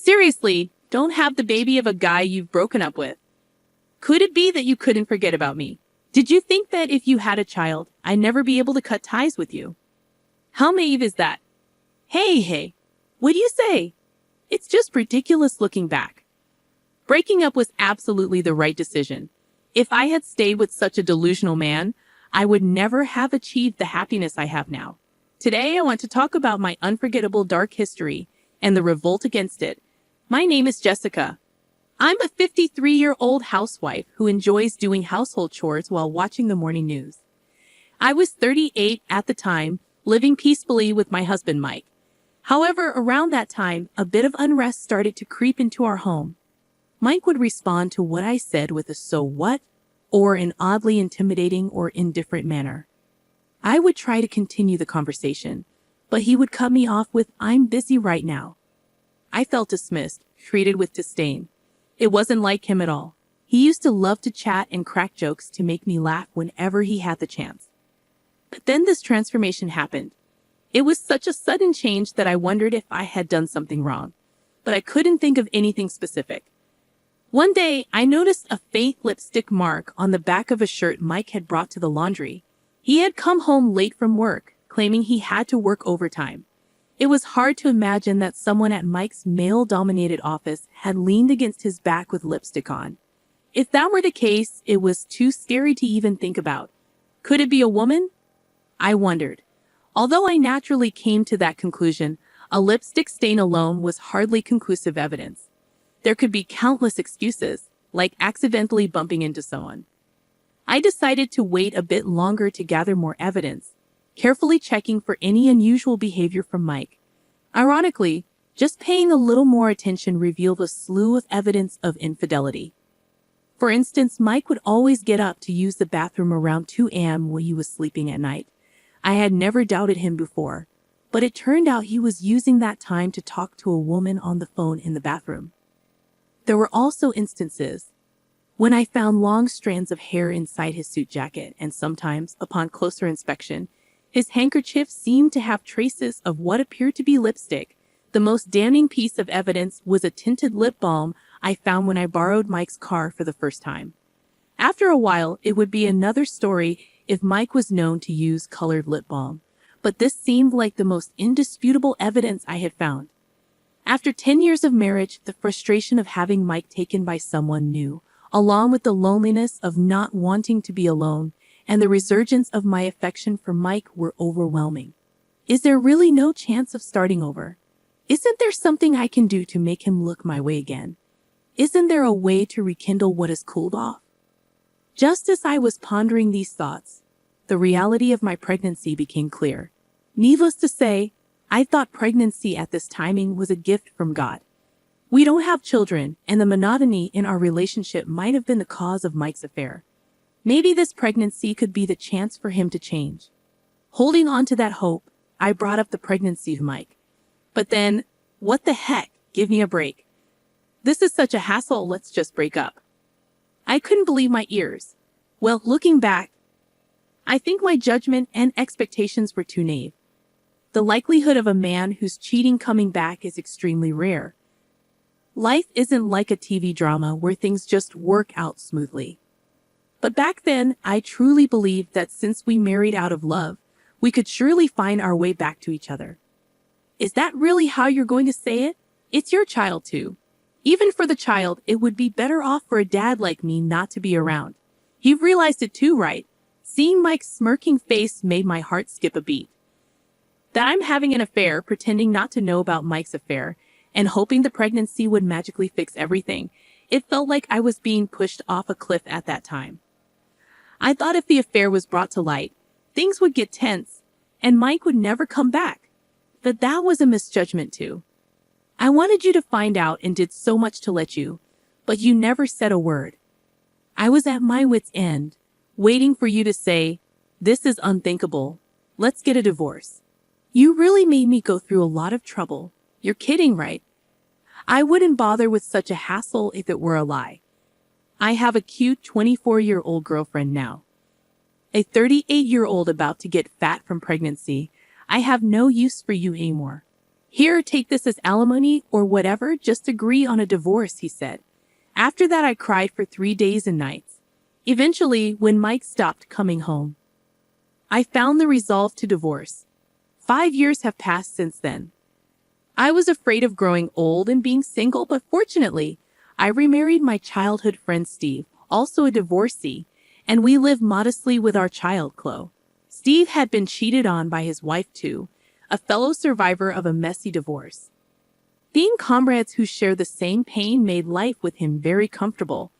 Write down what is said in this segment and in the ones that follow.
Seriously, don't have the baby of a guy you've broken up with. Could it be that you couldn't forget about me? Did you think that if you had a child, I'd never be able to cut ties with you? How naive is that? Hey, what do you say? It's just ridiculous looking back. Breaking up was absolutely the right decision. If I had stayed with such a delusional man, I would never have achieved the happiness I have now. Today, I want to talk about my unforgettable dark history and the revolt against it. My name is Jessica. I'm a 53-year-old housewife who enjoys doing household chores while watching the morning news. I was 38 at the time, living peacefully with my husband, Mike. However, around that time, a bit of unrest started to creep into our home. Mike would respond to what I said with a "so what?" or an oddly intimidating or indifferent manner. I would try to continue the conversation, but he would cut me off with "I'm busy right now." I felt dismissed, treated with disdain. It wasn't like him at all. He used to love to chat and crack jokes to make me laugh whenever he had the chance. But then this transformation happened. It was such a sudden change that I wondered if I had done something wrong, but I couldn't think of anything specific. One day, I noticed a faint lipstick mark on the back of a shirt Mike had brought to the laundry. He had come home late from work, claiming he had to work overtime. It was hard to imagine that someone at Mike's male-dominated office had leaned against his back with lipstick on. If that were the case, it was too scary to even think about. Could it be a woman? I wondered. Although I naturally came to that conclusion, a lipstick stain alone was hardly conclusive evidence. There could be countless excuses, like accidentally bumping into someone. I decided to wait a bit longer to gather more evidence, carefully checking for any unusual behavior from Mike. Ironically, just paying a little more attention revealed a slew of evidence of infidelity. For instance, Mike would always get up to use the bathroom around 2 a.m. when he was sleeping at night. I had never doubted him before, but it turned out he was using that time to talk to a woman on the phone in the bathroom. There were also instances when I found long strands of hair inside his suit jacket, and sometimes, upon closer inspection, his handkerchief seemed to have traces of what appeared to be lipstick. The most damning piece of evidence was a tinted lip balm I found when I borrowed Mike's car for the first time. After a while, it would be another story if Mike was known to use colored lip balm, but this seemed like the most indisputable evidence I had found. After 10 years of marriage, the frustration of having Mike taken by someone new, along with the loneliness of not wanting to be alone, and the resurgence of my affection for Mike were overwhelming. Is there really no chance of starting over? Isn't there something I can do to make him look my way again? Isn't there a way to rekindle what has cooled off? Just as I was pondering these thoughts, the reality of my pregnancy became clear. Needless to say, I thought pregnancy at this timing was a gift from God. We don't have children, and the monotony in our relationship might have been the cause of Mike's affair. Maybe this pregnancy could be the chance for him to change. Holding on to that hope, I brought up the pregnancy to Mike. But then, what the heck? Give me a break. This is such a hassle, let's just break up. I couldn't believe my ears. Well, looking back, I think my judgment and expectations were too naive. The likelihood of a man who's cheating coming back is extremely rare. Life isn't like a TV drama where things just work out smoothly. But back then, I truly believed that since we married out of love, we could surely find our way back to each other. Is that really how you're going to say it? It's your child too. Even for the child, it would be better off for a dad like me not to be around. You've realized it too, right? Seeing Mike's smirking face made my heart skip a beat. That I'm having an affair, pretending not to know about Mike's affair, and hoping the pregnancy would magically fix everything, it felt like I was being pushed off a cliff at that time. I thought if the affair was brought to light, things would get tense, and Mike would never come back. But that was a misjudgment too. I wanted you to find out and did so much to let you, but you never said a word. I was at my wit's end, waiting for you to say, "This is unthinkable. Let's get a divorce." You really made me go through a lot of trouble. You're kidding, right? I wouldn't bother with such a hassle if it were a lie. I have a cute 24-year-old girlfriend now. A 38-year-old about to get fat from pregnancy. I have no use for you anymore. Here, take this as alimony or whatever, just agree on a divorce, he said. After that, I cried for 3 days and nights. Eventually, when Mike stopped coming home, I found the resolve to divorce. 5 years have passed since then. I was afraid of growing old and being single, but fortunately, I remarried my childhood friend Steve, also a divorcee, and we live modestly with our child, Chloe. Steve had been cheated on by his wife too, a fellow survivor of a messy divorce. Being comrades who share the same pain made life with him very comfortable.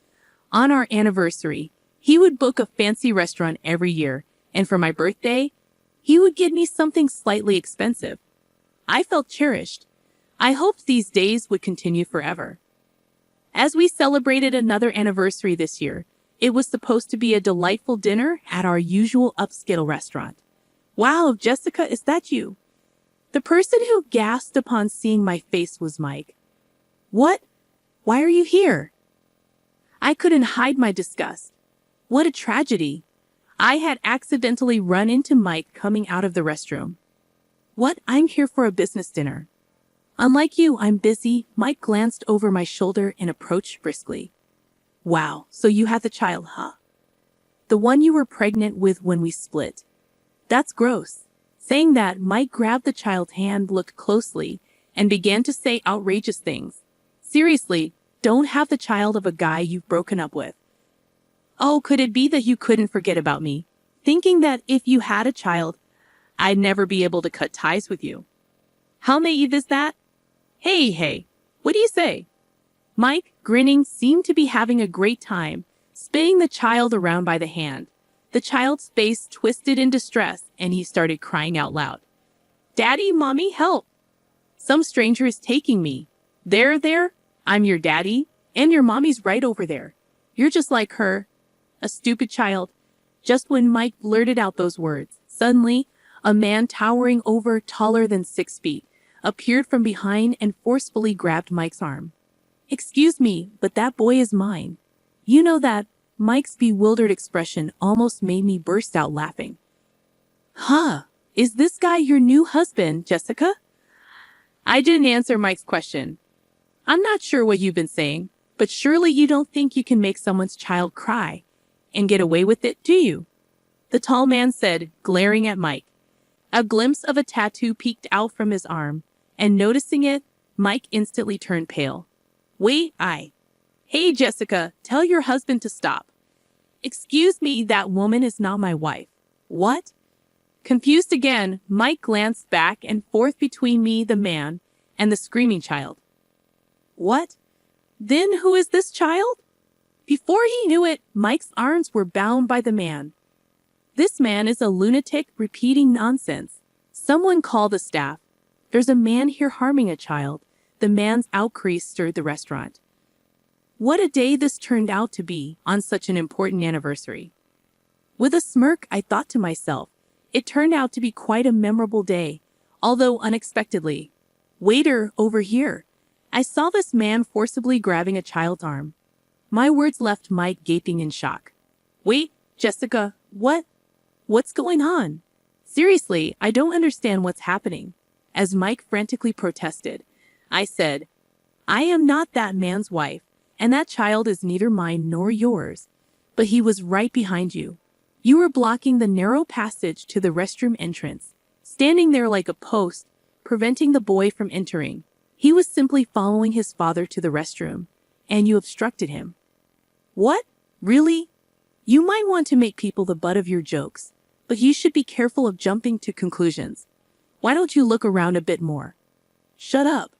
On our anniversary, he would book a fancy restaurant every year, and for my birthday, he would get me something slightly expensive. I felt cherished. I hoped these days would continue forever. As we celebrated another anniversary this year, it was supposed to be a delightful dinner at our usual upscale restaurant. Wow, Jessica, is that you? The person who gasped upon seeing my face was Mike. What? Why are you here? I couldn't hide my disgust. What a tragedy. I had accidentally run into Mike coming out of the restroom. What? I'm here for a business dinner. Unlike you, I'm busy. Mike glanced over my shoulder and approached briskly. Wow, so you had the child, huh? The one you were pregnant with when we split. That's gross. Saying that, Mike grabbed the child's hand, looked closely, and began to say outrageous things. Seriously, don't have the child of a guy you've broken up with. Oh, could it be that you couldn't forget about me, thinking that if you had a child, I'd never be able to cut ties with you? How naive is that? Hey, what do you say? Mike, grinning, seemed to be having a great time, spinning the child around by the hand. The child's face twisted in distress, and he started crying out loud. Daddy, Mommy, help! Some stranger is taking me. There, I'm your daddy, and your mommy's right over there. You're just like her. A stupid child. Just when Mike blurted out those words, suddenly, a man towering over, taller than 6 feet, appeared from behind and forcefully grabbed Mike's arm. Excuse me, but that boy is mine. You know that. Mike's bewildered expression almost made me burst out laughing. Huh, is this guy your new husband, Jessica? I didn't answer Mike's question. I'm not sure what you've been saying, but surely you don't think you can make someone's child cry and get away with it, do you? The tall man said, glaring at Mike. A glimpse of a tattoo peeked out from his arm, and noticing it, Mike instantly turned pale. Wait, Hey, Jessica, tell your husband to stop. Excuse me, that woman is not my wife. What? Confused again, Mike glanced back and forth between me, the man, and the screaming child. What? Then who is this child? Before he knew it, Mike's arms were bound by the man. This man is a lunatic repeating nonsense. Someone call the staff. There's a man here harming a child. The man's outcries stirred the restaurant. What a day this turned out to be on such an important anniversary. With a smirk, I thought to myself, it turned out to be quite a memorable day, although unexpectedly. Waiter, over here. I saw this man forcibly grabbing a child's arm. My words left Mike gaping in shock. Wait, Jessica, what? What's going on? Seriously, I don't understand what's happening. As Mike frantically protested, I said, I am not that man's wife, and that child is neither mine nor yours. But he was right behind you. You were blocking the narrow passage to the restroom entrance, standing there like a post, preventing the boy from entering. He was simply following his father to the restroom, and you obstructed him. What? Really? You might want to make people the butt of your jokes, but you should be careful of jumping to conclusions. Why don't you look around a bit more? Shut up.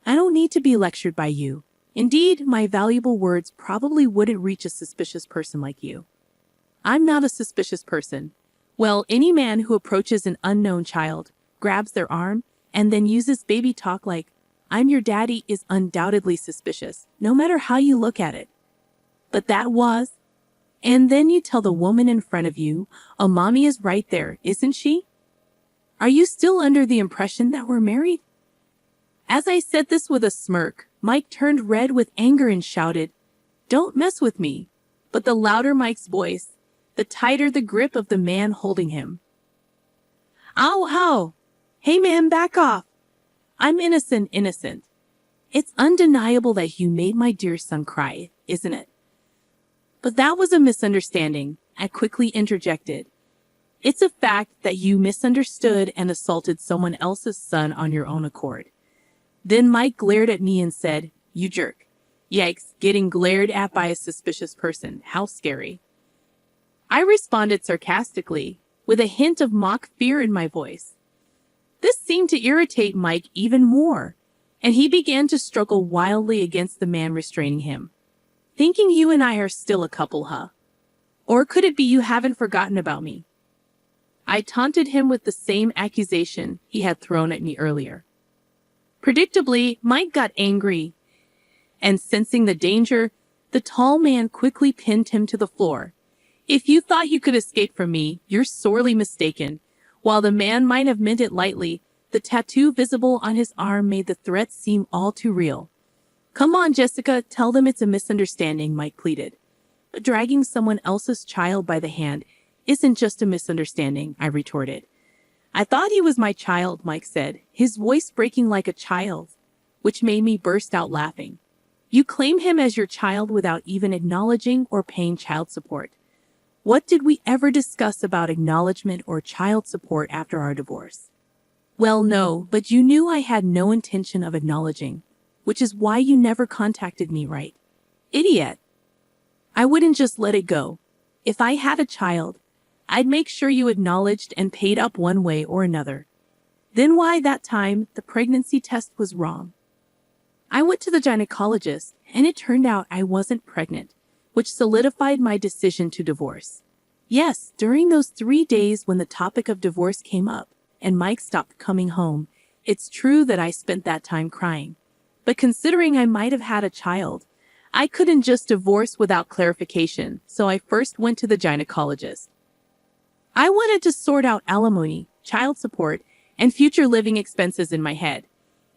I don't need to be lectured by you. Indeed, my valuable words probably wouldn't reach a suspicious person like you. I'm not a suspicious person. Well, any man who approaches an unknown child, grabs their arm, and then uses baby talk like, I'm your daddy, is undoubtedly suspicious, no matter how you look at it. But that was. And then you tell the woman in front of you, oh, mommy is right there, isn't she? Are you still under the impression that we're married? As I said this with a smirk, Mike turned red with anger and shouted, Don't mess with me. But the louder Mike's voice, the tighter the grip of the man holding him. Ow, ow! Hey man, back off! I'm innocent, innocent. It's undeniable that you made my dear son cry, isn't it? But that was a misunderstanding, I quickly interjected. It's a fact that you misunderstood and assaulted someone else's son on your own accord. Then Mike glared at me and said, "You jerk." Yikes, getting glared at by a suspicious person. How scary. I responded sarcastically, with a hint of mock fear in my voice. This seemed to irritate Mike even more, and he began to struggle wildly against the man restraining him. "Thinking you and I are still a couple, huh? Or could it be you haven't forgotten about me?" I taunted him with the same accusation he had thrown at me earlier. Predictably, Mike got angry, and sensing the danger, the tall man quickly pinned him to the floor. "If you thought you could escape from me, you're sorely mistaken." While the man might have meant it lightly, the tattoo visible on his arm made the threat seem all too real. "Come on, Jessica, tell them it's a misunderstanding," Mike pleaded. "But dragging someone else's child by the hand isn't just a misunderstanding," I retorted. "I thought he was my child," Mike said, his voice breaking like a child's, which made me burst out laughing. "You claim him as your child without even acknowledging or paying child support. What did we ever discuss about acknowledgement or child support after our divorce?" "Well, no, but you knew I had no intention of acknowledging, which is why you never contacted me, right? Idiot. I wouldn't just let it go. If I had a child, I'd make sure you acknowledged and paid up one way or another. Then why that time the pregnancy test was wrong? I went to the gynecologist, and it turned out I wasn't pregnant, which solidified my decision to divorce. Yes, during those 3 days when the topic of divorce came up, and Mike stopped coming home, it's true that I spent that time crying. But considering I might have had a child, I couldn't just divorce without clarification, so I first went to the gynecologist. I wanted to sort out alimony, child support, and future living expenses in my head.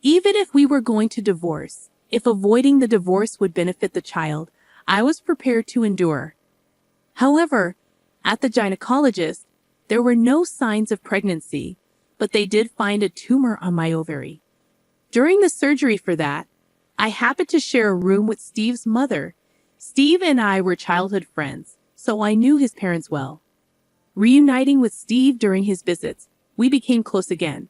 Even if we were going to divorce, if avoiding the divorce would benefit the child, I was prepared to endure. However, at the gynecologist, there were no signs of pregnancy, but they did find a tumor on my ovary. During the surgery for that, I happened to share a room with Steve's mother. Steve and I were childhood friends, so I knew his parents well. Reuniting with Steve during his visits, we became close again.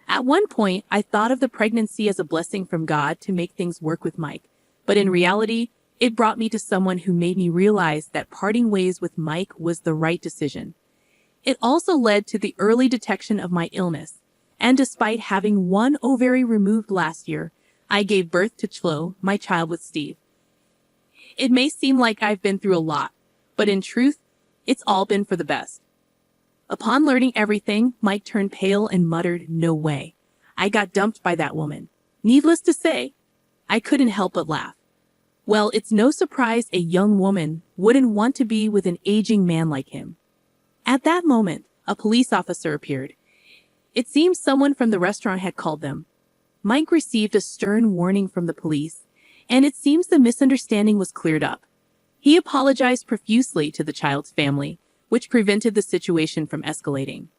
At one point, I thought of the pregnancy as a blessing from God to make things work with Mike, but in reality, it brought me to someone who made me realize that parting ways with Mike was the right decision. It also led to the early detection of my illness, and despite having one ovary removed last year, I gave birth to Chloe, my child with Steve. It may seem like I've been through a lot, but in truth, it's all been for the best. Upon learning everything, Mike turned pale and muttered, "No way. I got dumped by that woman." Needless to say, I couldn't help but laugh. Well, it's no surprise a young woman wouldn't want to be with an aging man like him. At that moment, a police officer appeared. It seems someone from the restaurant had called them. Mike received a stern warning from the police, and it seems the misunderstanding was cleared up. He apologized profusely to the child's family, which prevented the situation from escalating.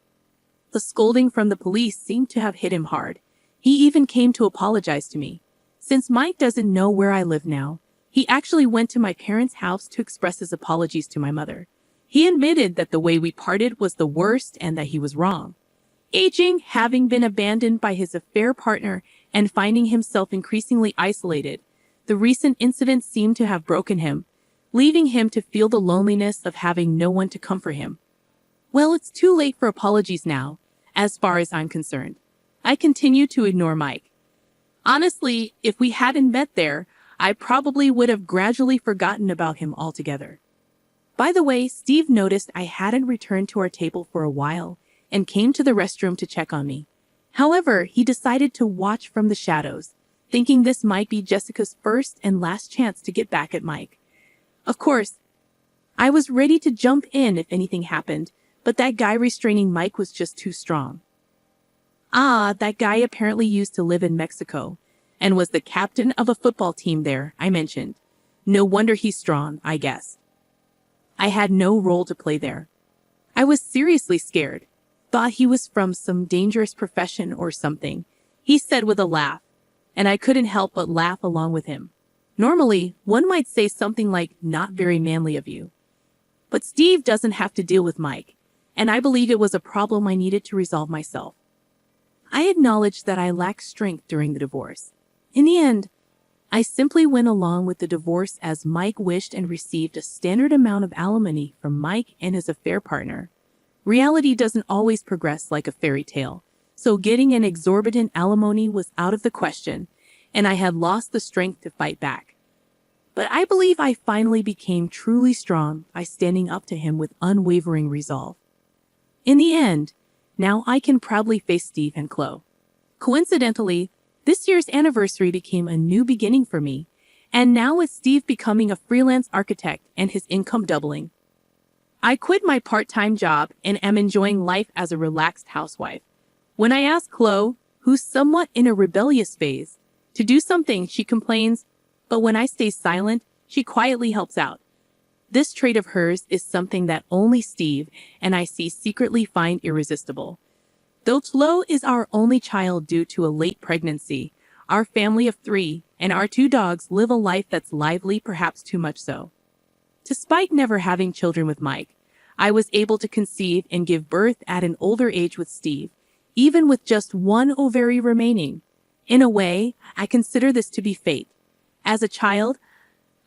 The scolding from the police seemed to have hit him hard. He even came to apologize to me. Since Mike doesn't know where I live now, he actually went to my parents' house to express his apologies to my mother. He admitted that the way we parted was the worst and that he was wrong. Aging, having been abandoned by his affair partner, and finding himself increasingly isolated, the recent incident seemed to have broken him, leaving him to feel the loneliness of having no one to comfort him. Well, it's too late for apologies now, as far as I'm concerned. I continue to ignore Mike. Honestly, if we hadn't met there, I probably would have gradually forgotten about him altogether. By the way, Steve noticed I hadn't returned to our table for a while and came to the restroom to check on me. However, he decided to watch from the shadows, thinking this might be Jessica's first and last chance to get back at Mike. Of course, I was ready to jump in if anything happened, but that guy restraining Mike was just too strong. That guy apparently used to live in Mexico and was the captain of a football team there, I mentioned. No wonder he's strong, I guess. I had no role to play there. I was seriously scared. Thought he was from some dangerous profession or something. he said with a laugh, and I couldn't help but laugh along with him. Normally, one might say something like, "Not very manly of you." But Steve doesn't have to deal with Mike, and I believe it was a problem I needed to resolve myself. I acknowledged that I lacked strength during the divorce. In the end, I simply went along with the divorce as Mike wished and received a standard amount of alimony from Mike and his affair partner. Reality doesn't always progress like a fairy tale, so getting an exorbitant alimony was out of the question, and I had lost the strength to fight back. But I believe I finally became truly strong by standing up to him with unwavering resolve. In the end, now I can proudly face Steve and Chloe. Coincidentally, this year's anniversary became a new beginning for me, and now with Steve becoming a freelance architect and his income doubling, I quit my part-time job and am enjoying life as a relaxed housewife. When I ask Chloe, who's somewhat in a rebellious phase, to do something, she complains, but when I stay silent, she quietly helps out. This trait of hers is something that only Steve and I secretly find irresistible. Though Chloe is our only child due to a late pregnancy, our family of 3 and our 2 dogs live a life that's lively, perhaps too much so. Despite never having children with Mike, I was able to conceive and give birth at an older age with Steve, even with just 1 ovary remaining. In a way, I consider this to be fate. As a child,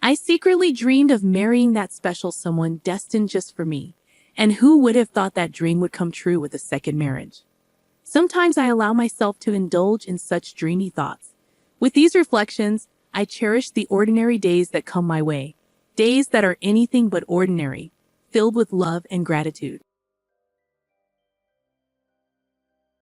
I secretly dreamed of marrying that special someone destined just for me, and who would have thought that dream would come true with a second marriage? Sometimes I allow myself to indulge in such dreamy thoughts. With these reflections, I cherish the ordinary days that come my way, days that are anything but ordinary, filled with love and gratitude.